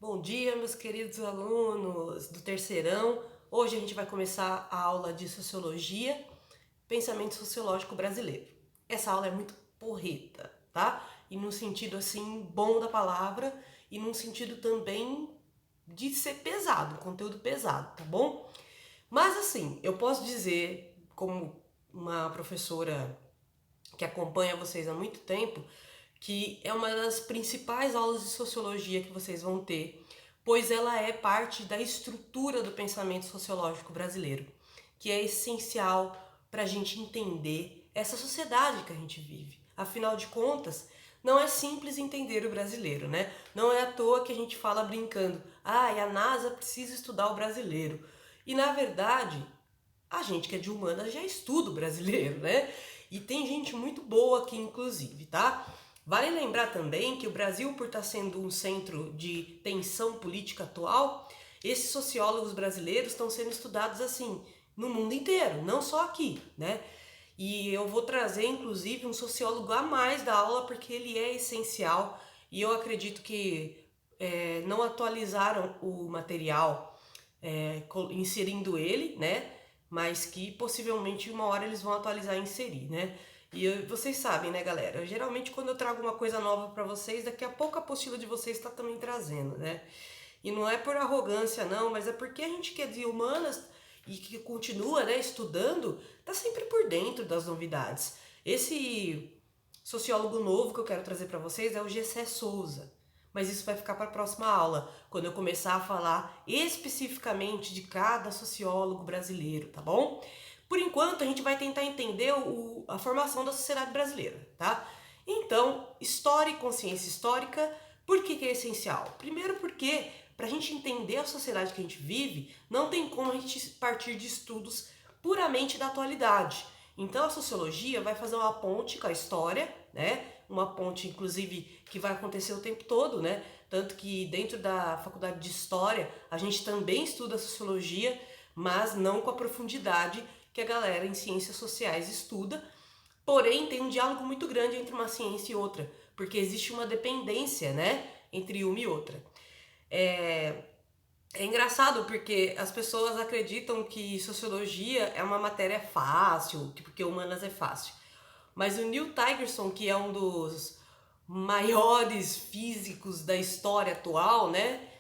Bom dia, meus queridos alunos do terceirão. Hoje a gente vai começar a aula de Sociologia, Pensamento Sociológico Brasileiro. Essa aula é muito porreta, tá? E num sentido assim bom da palavra e num sentido também de ser pesado, conteúdo pesado, tá bom? Mas assim, eu posso dizer, como uma professora que acompanha vocês há muito tempo, que é uma das principais aulas de sociologia que vocês vão ter, pois ela é parte da estrutura do pensamento sociológico brasileiro, que é essencial para a gente entender essa sociedade que a gente vive. Afinal de contas, não é simples entender o brasileiro, né? Não é à toa que a gente fala brincando, e a NASA precisa estudar o brasileiro. E na verdade, a gente que é de humanas já estuda o brasileiro, né? E tem gente muito boa aqui, inclusive, tá? Vale lembrar também que o Brasil, por estar sendo um centro de tensão política atual, esses sociólogos brasileiros estão sendo estudados assim no mundo inteiro, não só aqui, né? E eu vou trazer, inclusive, um sociólogo a mais da aula porque ele é essencial e eu acredito que não atualizaram o material inserindo ele, né? Mas que possivelmente uma hora eles vão atualizar e inserir, né? E vocês sabem, né, galera? Geralmente quando eu trago uma coisa nova para vocês, daqui a pouco a apostila de vocês está também trazendo, né? E não é por arrogância, não, mas é porque a gente que é de humanas e que continua, né, estudando, tá sempre por dentro das novidades. Esse sociólogo novo que eu quero trazer para vocês é o Gessé Souza. Mas isso vai ficar para a próxima aula, quando eu começar a falar especificamente de cada sociólogo brasileiro, tá bom? Por enquanto, a gente vai tentar entender a formação da sociedade brasileira, tá? Então, história e consciência histórica, por que é essencial? Primeiro porque, para a gente entender a sociedade que a gente vive, não tem como a gente partir de estudos puramente da atualidade. Então, a sociologia vai fazer uma ponte com a história, né? Uma ponte, inclusive, que vai acontecer o tempo todo, né? Tanto que dentro da faculdade de História, a gente também estuda sociologia, mas não com a profundidade que a galera em ciências sociais estuda. Porém, tem um diálogo muito grande entre uma ciência e outra, porque existe uma dependência, né? Entre uma e outra. É engraçado porque as pessoas acreditam que sociologia é uma matéria fácil, porque humanas é fácil. Mas o Neil Tygerson, que é um dos maiores físicos da história atual, né?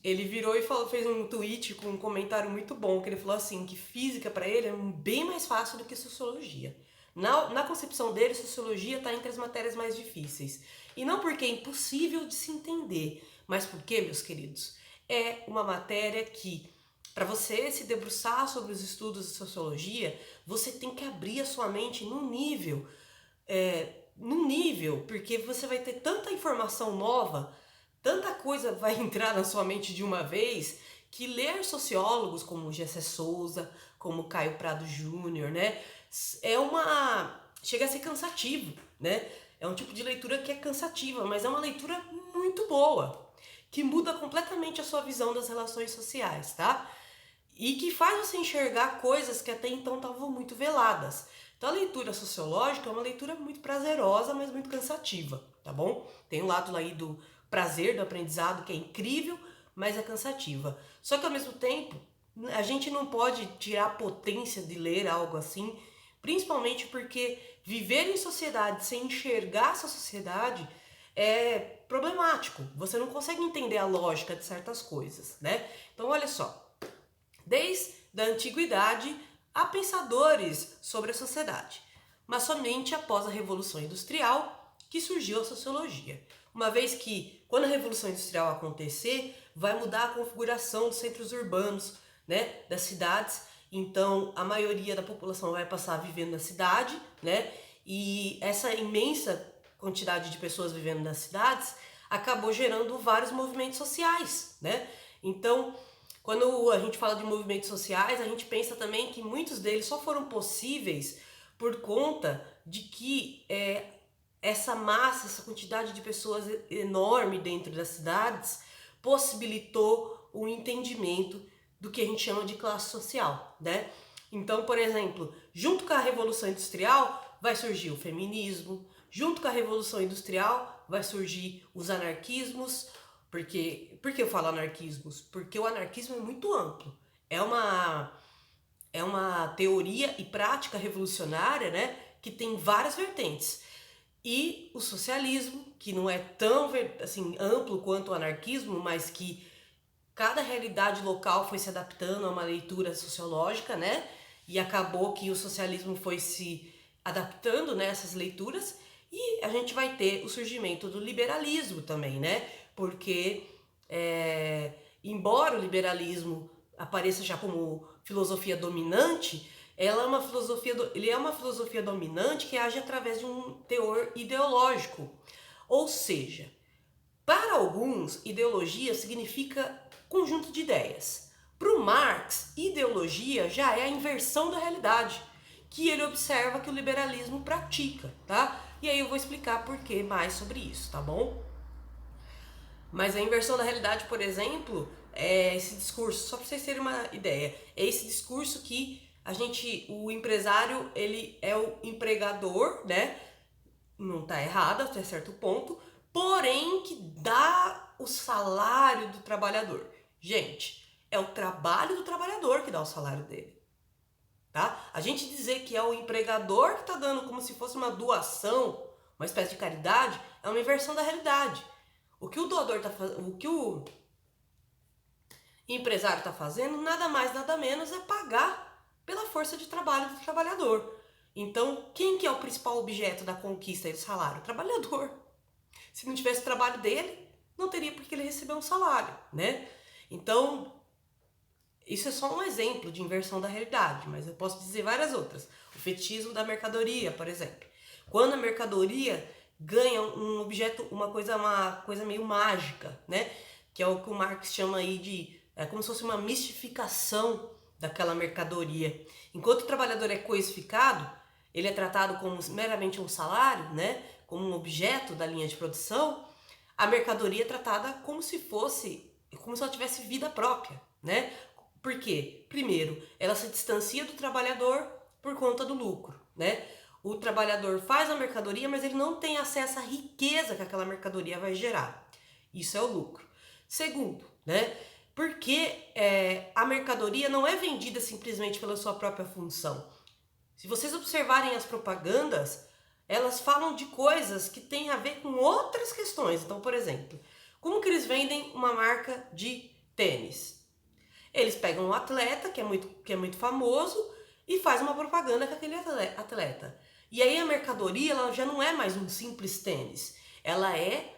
Ele virou e fez um tweet com um comentário muito bom, que ele falou assim, que física para ele é bem mais fácil do que sociologia. Na concepção dele, sociologia está entre as matérias mais difíceis. E não porque é impossível de se entender, mas porque, meus queridos, é uma matéria que, para você se debruçar sobre os estudos de sociologia, você tem que abrir a sua mente num nível, porque você vai ter tanta informação nova, tanta coisa vai entrar na sua mente de uma vez, que ler sociólogos como Gessé Souza, como Caio Prado Júnior, né, chega a ser cansativo, né? É um tipo de leitura que é cansativa, mas é uma leitura muito boa, que muda completamente a sua visão das relações sociais, tá? E que faz você enxergar coisas que até então estavam muito veladas. Então a leitura sociológica é uma leitura muito prazerosa, mas muito cansativa, tá bom? Tem um lado aí do prazer do aprendizado que é incrível, mas é cansativa. Só que ao mesmo tempo, a gente não pode tirar a potência de ler algo assim, principalmente porque viver em sociedade sem enxergar essa sociedade é problemático. Você não consegue entender a lógica de certas coisas, né? Então olha só, desde a antiguidade há pensadores sobre a sociedade, mas somente após a Revolução Industrial que surgiu a sociologia. Uma vez que, quando a Revolução Industrial acontecer, vai mudar a configuração dos centros urbanos, né, das cidades. Então, a maioria da população vai passar vivendo na cidade, né? E essa imensa quantidade de pessoas vivendo nas cidades acabou gerando vários movimentos sociais, né? Então, quando a gente fala de movimentos sociais, a gente pensa também que muitos deles só foram possíveis por conta de que essa massa, essa quantidade de pessoas enorme dentro das cidades possibilitou o entendimento do que a gente chama de classe social, né? Então, por exemplo, junto com a Revolução Industrial vai surgir o feminismo, junto com a Revolução Industrial vai surgir os anarquismos, Por que eu falo anarquismos? Porque o anarquismo é muito amplo. É uma teoria e prática revolucionária, né, que tem várias vertentes. E o socialismo, que não é tão assim, amplo quanto o anarquismo, mas que cada realidade local foi se adaptando a uma leitura sociológica, né? E acabou que o socialismo foi se adaptando nessas leituras, e a gente vai ter o surgimento do liberalismo também, né? Porque embora o liberalismo apareça já como filosofia dominante, ele é uma filosofia dominante que age através de um teor ideológico. Ou seja, para alguns, ideologia significa conjunto de ideias. Para o Marx, ideologia já é a inversão da realidade, que ele observa que o liberalismo pratica, tá? E aí eu vou explicar por que mais sobre isso, tá bom? Mas a inversão da realidade, por exemplo, é esse discurso, só para vocês terem uma ideia, é esse discurso que o empresário, ele é o empregador, né? Não tá errado até certo ponto, porém que dá o salário do trabalhador. Gente, é o trabalho do trabalhador que dá o salário dele, tá? A gente dizer que é o empregador que tá dando como se fosse uma doação, uma espécie de caridade, é uma inversão da realidade. O que o doador tá fazendo, o que o empresário está fazendo, nada mais, nada menos é pagar pela força de trabalho do trabalhador. Então, quem que é o principal objeto da conquista do salário? O trabalhador. Se não tivesse o trabalho dele, não teria por que ele receber um salário, né? Então, isso é só um exemplo de inversão da realidade, mas eu posso dizer várias outras. O fetichismo da mercadoria, por exemplo. Quando a mercadoria ganha um objeto, uma coisa meio mágica, né? Que é o que o Marx chama aí de como se fosse uma mistificação daquela mercadoria. Enquanto o trabalhador é coisificado, ele é tratado como meramente um salário, né? Como um objeto da linha de produção. A mercadoria é tratada como se ela tivesse vida própria, né? Por quê? Primeiro, ela se distancia do trabalhador por conta do lucro, né? O trabalhador faz a mercadoria, mas ele não tem acesso à riqueza que aquela mercadoria vai gerar. Isso é o lucro. Segundo, né? Porque a mercadoria não é vendida simplesmente pela sua própria função. Se vocês observarem as propagandas, elas falam de coisas que têm a ver com outras questões. Então, por exemplo, como que eles vendem uma marca de tênis? Eles pegam um atleta que é muito famoso e faz uma propaganda com aquele atleta. E aí a mercadoria ela já não é mais um simples tênis. Ela é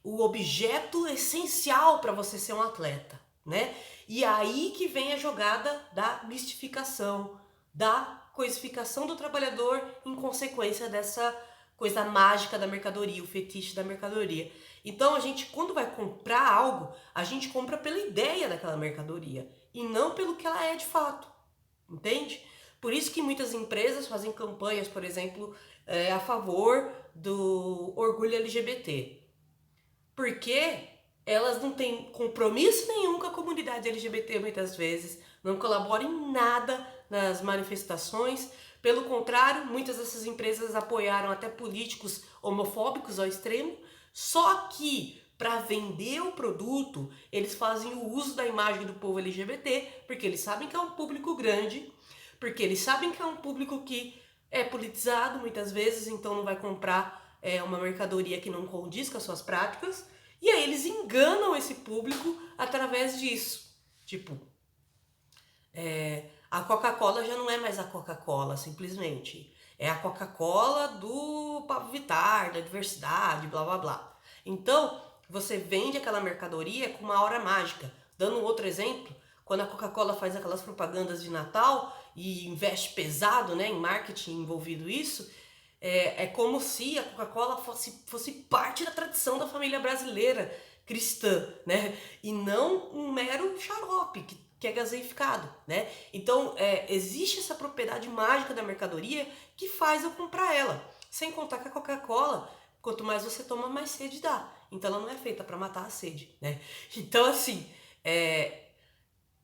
o objeto essencial para você ser um atleta, né? E aí que vem a jogada da mistificação, da coisificação do trabalhador em consequência dessa coisa mágica da mercadoria, o fetiche da mercadoria. Então a gente, quando vai comprar algo, a gente compra pela ideia daquela mercadoria e não pelo que ela é de fato, entende? Por isso que muitas empresas fazem campanhas, por exemplo, a favor do orgulho LGBT. Porque elas não têm compromisso nenhum com a comunidade LGBT muitas vezes, não colaboram em nada nas manifestações. Pelo contrário, muitas dessas empresas apoiaram até políticos homofóbicos ao extremo, só que para vender o produto, eles fazem o uso da imagem do povo LGBT, porque eles sabem que é um público grande, porque eles sabem que é um público que é politizado muitas vezes, então não vai comprar uma mercadoria que não condiz com as suas práticas, e aí eles enganam esse público através disso. Tipo, a Coca-Cola já não é mais a Coca-Cola, simplesmente. É a Coca-Cola do Pablo Vittar, da diversidade, blá blá blá. Então, você vende aquela mercadoria com uma hora mágica. Dando um outro exemplo, quando a Coca-Cola faz aquelas propagandas de Natal e investe pesado, né, em marketing envolvido isso, é como se a Coca-Cola fosse parte da tradição da família brasileira cristã, né? E não um mero xarope que é gaseificado, né? Então, existe essa propriedade mágica da mercadoria que faz eu comprar ela. Sem contar que a Coca-Cola, quanto mais você toma, mais sede dá. Então, ela não é feita para matar a sede, né? Então, assim,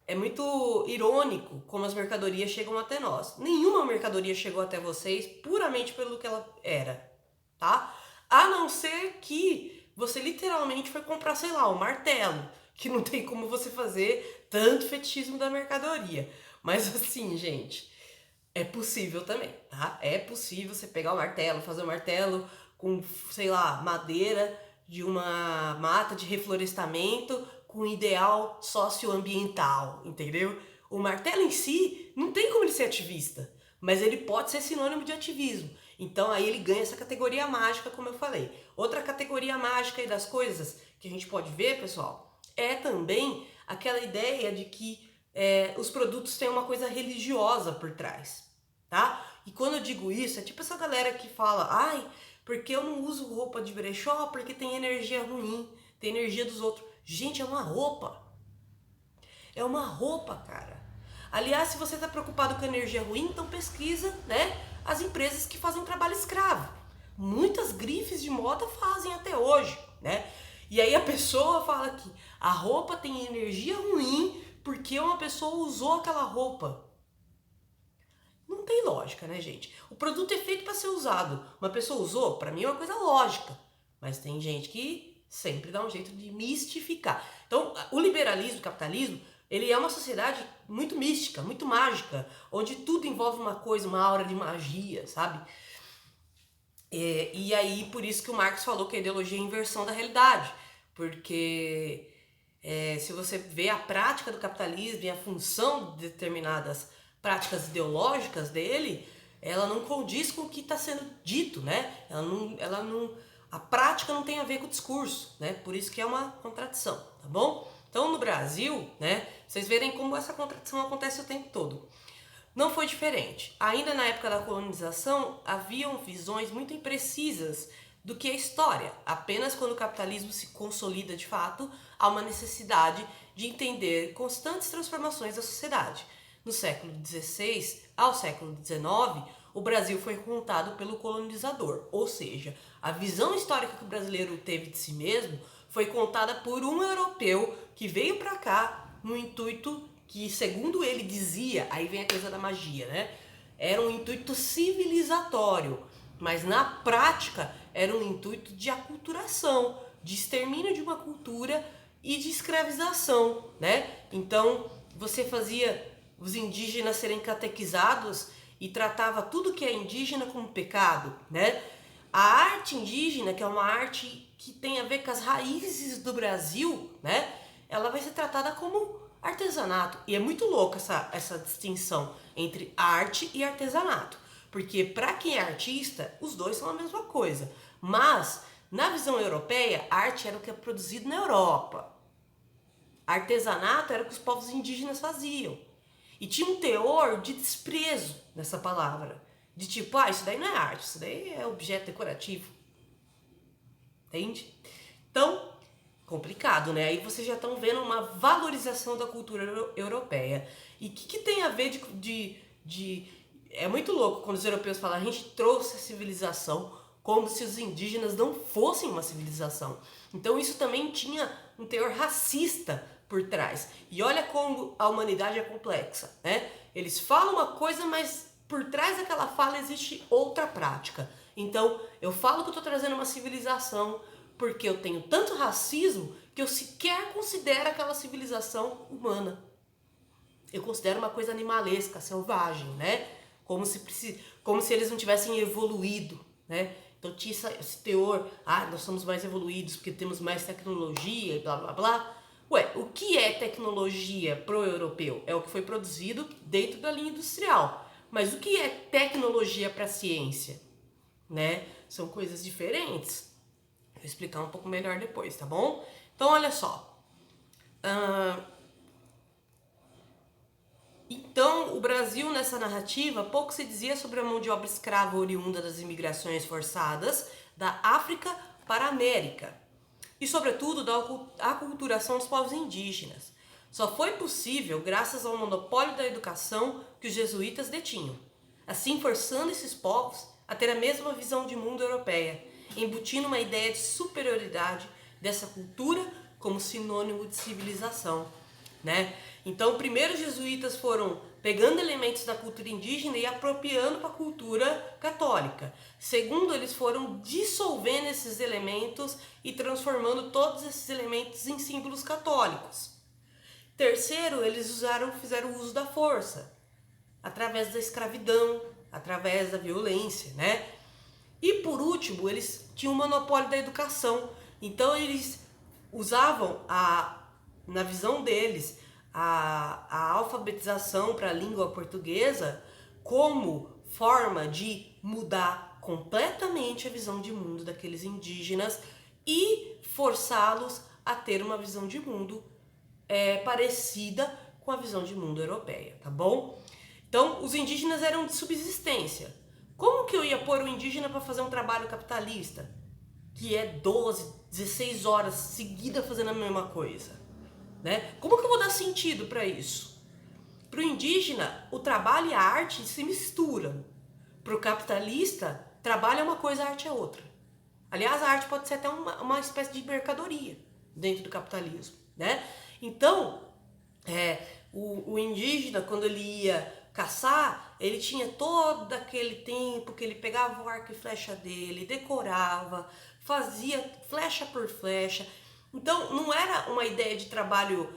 é muito irônico como as mercadorias chegam até nós. Nenhuma mercadoria chegou até vocês puramente pelo que ela era, tá? A não ser que você literalmente foi comprar, sei lá, um martelo, que não tem como você fazer tanto fetichismo da mercadoria. Mas assim, gente, é possível também, tá? É possível você pegar o martelo, fazer um martelo com, sei lá, madeira de uma mata de reflorestamento com ideal socioambiental, entendeu? O martelo em si não tem como ele ser ativista, mas ele pode ser sinônimo de ativismo. Então aí ele ganha essa categoria mágica, como eu falei. Outra categoria mágica aí das coisas que a gente pode ver, pessoal, é também aquela ideia de que os produtos têm uma coisa religiosa por trás, tá? E quando eu digo isso, é tipo essa galera que fala, ai, porque eu não uso roupa de brechó porque tem energia ruim, tem energia dos outros. Gente, é uma roupa. É uma roupa, cara. Aliás, se você está preocupado com energia ruim, então pesquisa, né, as empresas que fazem trabalho escravo. Muitas grifes de moda fazem até hoje, né? E aí a pessoa fala que a roupa tem energia ruim porque uma pessoa usou aquela roupa. Não tem lógica, né, gente? O produto é feito para ser usado. Uma pessoa usou, para mim é uma coisa lógica. Mas tem gente que sempre dá um jeito de mistificar. Então, o liberalismo, o capitalismo, ele é uma sociedade muito mística, muito mágica, onde tudo envolve uma coisa, uma aura de magia, sabe? E aí, por isso que o Marx falou que a ideologia é a inversão da realidade. Porque se você vê a prática do capitalismo e a função de determinadas práticas ideológicas dele, ela não condiz com o que está sendo dito, né? A prática não tem a ver com o discurso, né? Por isso que é uma contradição, tá bom? Então no Brasil, né? Vocês verem como essa contradição acontece o tempo todo. Não foi diferente. Ainda na época da colonização, haviam visões muito imprecisas do que é história. Apenas quando o capitalismo se consolida de fato, há uma necessidade de entender constantes transformações da sociedade. No século XVI ao século XIX, o Brasil foi contado pelo colonizador, ou seja, a visão histórica que o brasileiro teve de si mesmo foi contada por um europeu que veio para cá no intuito que, segundo ele dizia, aí vem a coisa da magia, né? Era um intuito civilizatório, mas na prática era um intuito de aculturação, de extermínio de uma cultura e de escravização, né? Então você fazia os indígenas serem catequizados e tratava tudo que é indígena como pecado, né? A arte indígena, que é uma arte que tem a ver com as raízes do Brasil, né? Ela vai ser tratada como artesanato. E é muito louco essa distinção entre arte e artesanato. Porque para quem é artista, os dois são a mesma coisa. Mas, na visão europeia, arte era o que é produzido na Europa. Artesanato era o que os povos indígenas faziam. E tinha um teor de desprezo nessa palavra. De tipo, isso daí não é arte, isso daí é objeto decorativo. Entende? Então, complicado, né? Aí vocês já estão vendo uma valorização da cultura europeia. E o que tem a ver de... É muito louco quando os europeus falam, a gente trouxe a civilização como se os indígenas não fossem uma civilização. Então isso também tinha um teor racista por trás. E olha como a humanidade é complexa, né? Eles falam uma coisa, mas por trás daquela fala existe outra prática. Então eu falo que eu estou trazendo uma civilização porque eu tenho tanto racismo que eu sequer considero aquela civilização humana. Eu considero uma coisa animalesca, selvagem, né? Como se eles não tivessem evoluído, né? Então tinha esse teor, nós somos mais evoluídos porque temos mais tecnologia e blá blá blá. Ué, o que é tecnologia pro europeu? É o que foi produzido dentro da linha industrial. Mas o que é tecnologia para a ciência? Né? São coisas diferentes. Vou explicar um pouco melhor depois, tá bom? Então, olha só. Então, o Brasil, nessa narrativa, pouco se dizia sobre a mão de obra escrava oriunda das imigrações forçadas da África para a América. E, sobretudo, da aculturação dos povos indígenas. Só foi possível graças ao monopólio da educação que os jesuítas detinham, assim forçando esses povos a ter a mesma visão de mundo europeia, embutindo uma ideia de superioridade dessa cultura como sinônimo de civilização. né? Então, primeiro os jesuítas foram pegando elementos da cultura indígena e apropriando para a cultura católica. Segundo, eles foram dissolvendo esses elementos e transformando todos esses elementos em símbolos católicos. Terceiro, eles fizeram uso da força, através da escravidão, através da violência, né? E por último, eles tinham um monopólio da educação. Então eles usavam, na visão deles, a alfabetização para a língua portuguesa como forma de mudar completamente a visão de mundo daqueles indígenas e forçá-los a ter uma visão de mundo parecida com a visão de mundo europeia, tá bom? Então, os indígenas eram de subsistência. Como que eu ia pôr o indígena para fazer um trabalho capitalista? Que é 12, 16 horas seguidas fazendo a mesma coisa, né? Como que eu vou dar sentido para isso? Para o indígena, o trabalho e a arte se misturam. Para o capitalista, trabalho é uma coisa, a arte é outra. Aliás, a arte pode ser até uma espécie de mercadoria dentro do capitalismo, né? Então, o indígena, quando ele ia caçar, ele tinha todo aquele tempo que ele pegava o arco e flecha dele, decorava, fazia flecha por flecha. Então, não era uma ideia de trabalho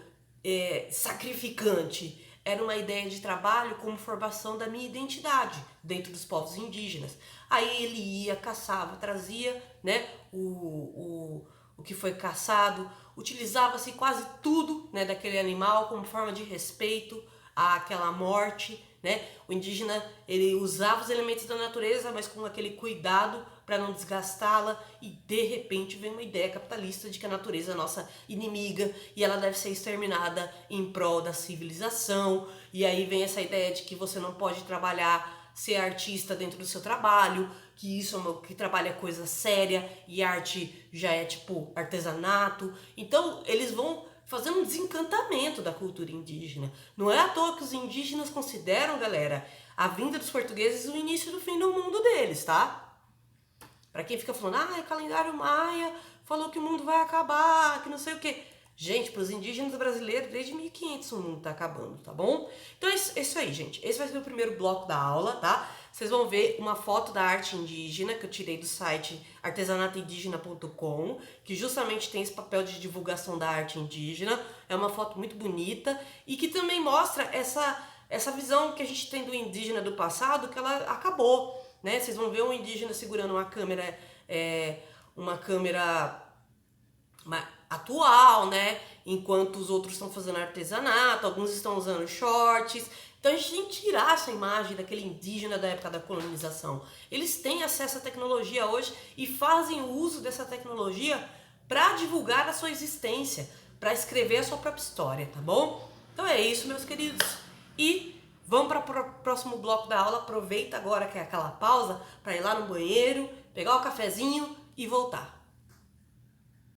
sacrificante, era uma ideia de trabalho como formação da minha identidade dentro dos povos indígenas. Aí ele ia, caçava, trazia, né, o que foi caçado, utilizava-se quase tudo, né, daquele animal como forma de respeito àquela morte, né? O indígena, ele usava os elementos da natureza, mas com aquele cuidado para não desgastá-la, e de repente vem uma ideia capitalista de que a natureza é nossa inimiga e ela deve ser exterminada em prol da civilização. E aí vem essa ideia de que você não pode trabalhar, ser artista dentro do seu trabalho, que que trabalho é coisa séria e arte já é tipo artesanato. Então eles vão fazendo um desencantamento da cultura indígena. Não é à toa que os indígenas consideram, galera, a vinda dos portugueses o início do fim do mundo deles, tá? Pra quem fica falando, o calendário maia falou que o mundo vai acabar, que não sei o quê. Gente, para os indígenas brasileiros, desde 1500 o mundo tá acabando, tá bom? Então é isso aí, gente. Esse vai ser o primeiro bloco da aula, tá? Vocês vão ver uma foto da arte indígena que eu tirei do site artesanatoindígena.com, que justamente tem esse papel de divulgação da arte indígena. É uma foto muito bonita e que também mostra essa visão que a gente tem do indígena do passado, que ela acabou, né? Vocês vão ver um indígena segurando uma câmera atual, né? Enquanto os outros estão fazendo artesanato, alguns estão usando shorts. Então a gente tem que tirar essa imagem daquele indígena da época da colonização. Eles têm acesso à tecnologia hoje e fazem o uso dessa tecnologia para divulgar a sua existência, para escrever a sua própria história, tá bom? Então é isso, meus queridos. E vamos para o próximo bloco da aula. Aproveita agora que é aquela pausa para ir lá no banheiro, pegar o cafezinho e voltar.